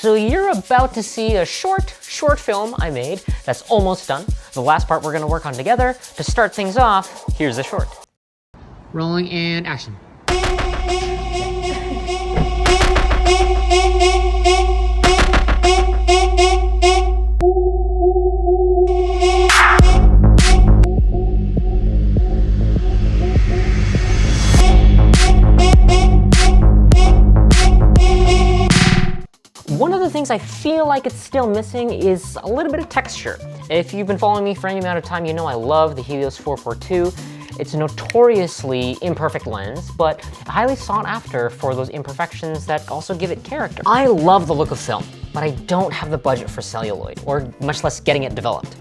So you're about to see a short film I made that's almost done. The last part we're gonna work on together. To start things off, here's the short. Rolling and action. One of the things I feel like it's still missing is a little bit of texture. If you've been following me for any amount of time, you know I love the Helios 442. It's a notoriously imperfect lens, but highly sought after for those imperfections that also give it character. I love the look of film, but I don't have the budget for celluloid, or much less getting it developed.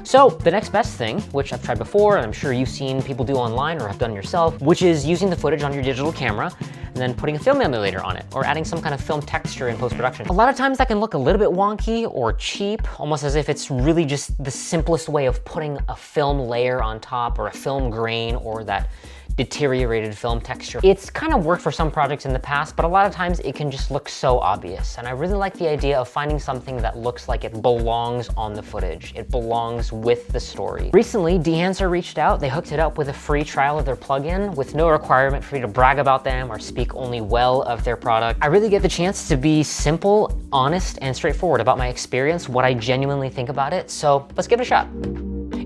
So the next best thing, which I've tried before, and I'm sure you've seen people do online or have done yourself, which is using the footage on your digital camera and then putting a film emulator on it, or adding some kind of film texture in post-production. A lot of times that can look a little bit wonky or cheap, almost as if it's really just the simplest way of putting a film layer on top, or a film grain, or that deteriorated film texture. It's kind of worked for some projects in the past, but a lot of times it can just look so obvious. And I really like the idea of finding something that looks like it belongs on the footage. It belongs with the story. Recently, Dehancer reached out. They hooked it up with a free trial of their plugin with no requirement for me to brag about them or speak only well of their product. I really get the chance to be simple, honest, and straightforward about my experience, what I genuinely think about it. So let's give it a shot.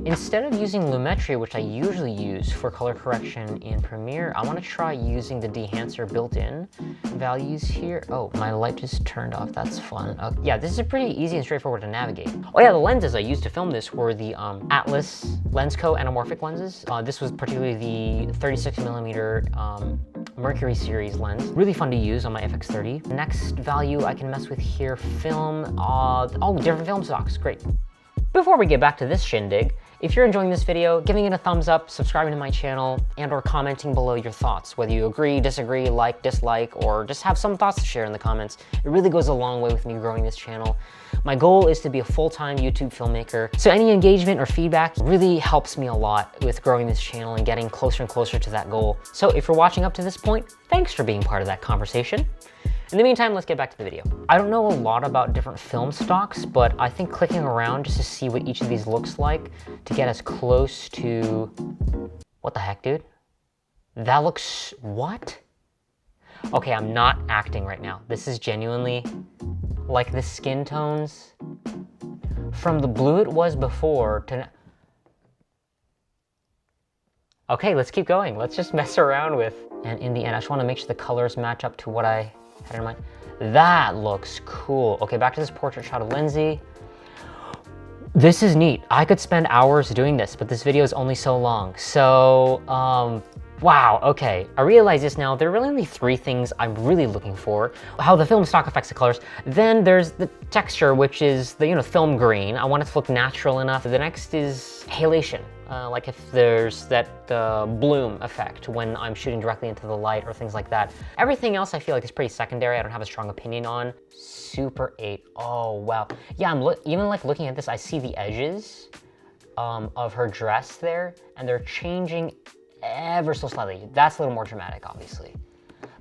Instead of using Lumetri, which I usually use for color correction in Premiere, I want to try using the Dehancer built-in values here. Oh, my light just turned off. That's fun. Yeah, this is pretty easy and straightforward to navigate. Oh yeah, the lenses I used to film this were the Atlas Lensco anamorphic lenses. This was particularly the 36mm Mercury series lens. Really fun to use on my FX30. Next value I can mess with here, film. Oh, different film stocks. Great. Before we get back to this shindig, if you're enjoying this video, giving it a thumbs up, subscribing to my channel, and or commenting below your thoughts, whether you agree, disagree, like, dislike, or just have some thoughts to share in the comments. It really goes a long way with me growing this channel. My goal is to be a full-time YouTube filmmaker, so any engagement or feedback really helps me a lot with growing this channel and getting closer and closer to that goal. So if you're watching up to this point, thanks for being part of that conversation. In the meantime, let's get back to the video. I don't know a lot about different film stocks, but I think clicking around just to see what each of these looks like to get as close to... What the heck, dude? That looks... what? Okay, I'm not acting right now. This is genuinely like the skin tones from the blue it was before to... Okay, let's keep going. Let's just mess around with... And in the end, I just want to make sure the colors match up to what I had in mind. That looks cool. Okay, back to this portrait shot of Lindsay. This is neat. I could spend hours doing this, but this video is only so long. So, wow, okay. I realize this now. There are really only three things I'm really looking for. How the film stock affects the colors. Then there's the texture, which is the, film grain. I want it to look natural enough. The next is halation. Like if there's that bloom effect when I'm shooting directly into the light or things like that. Everything else I feel like is pretty secondary. I don't have a strong opinion on. Super 8. Oh, wow. Yeah, even like looking at this, I see the edges of her dress there, and they're changing ever so slightly. That's a little more dramatic, obviously.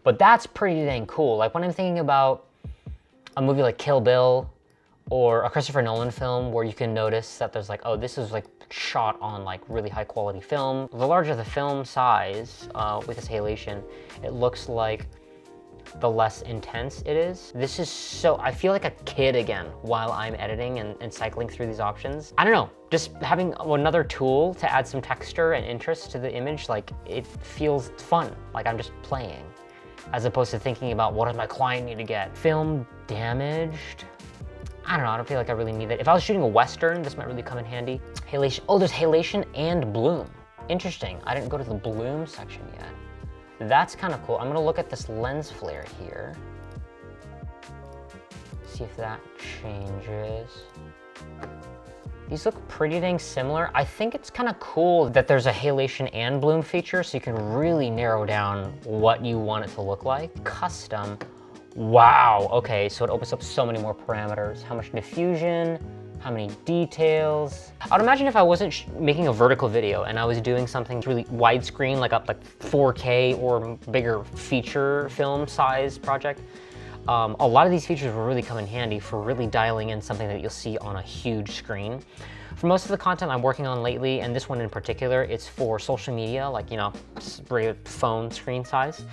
But that's pretty dang cool. Like when I'm thinking about a movie like Kill Bill or a Christopher Nolan film where you can notice that there's like, oh, this is like shot on like really high quality film. The larger the film size with this halation, it looks like the less intense it is. This is so, I feel like a kid again while I'm editing and cycling through these options. I don't know, just having another tool to add some texture and interest to the image, like it feels fun, like I'm just playing, as opposed to thinking about what does my client need to get. Film damaged. I don't know, I don't feel like I really need that. If I was shooting a Western, this might really come in handy. Halation, oh, there's halation and bloom. Interesting, I didn't go to the bloom section yet. That's kind of cool. I'm gonna look at this lens flare here. See if that changes. These look pretty dang similar. I think it's kind of cool that there's a halation and bloom feature, so you can really narrow down what you want it to look like. Custom. Wow, okay, so it opens up so many more parameters. How much diffusion, how many details. I'd imagine if I wasn't making a vertical video and I was doing something really widescreen, like a 4K or bigger feature film size project, a lot of these features will really come in handy for really dialing in something that you'll see on a huge screen. For most of the content I'm working on lately, and this one in particular, it's for social media, like, you know, phone screen size.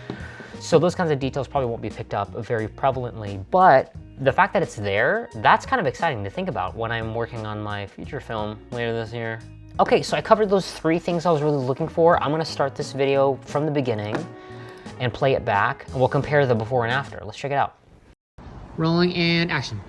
So those kinds of details probably won't be picked up very prevalently, but the fact that it's there, that's kind of exciting to think about when I'm working on my feature film later this year. Okay, so I covered those 3 things I was really looking for. I'm gonna start this video from the beginning and play it back, and we'll compare the before and after. Let's check it out. Rolling and action.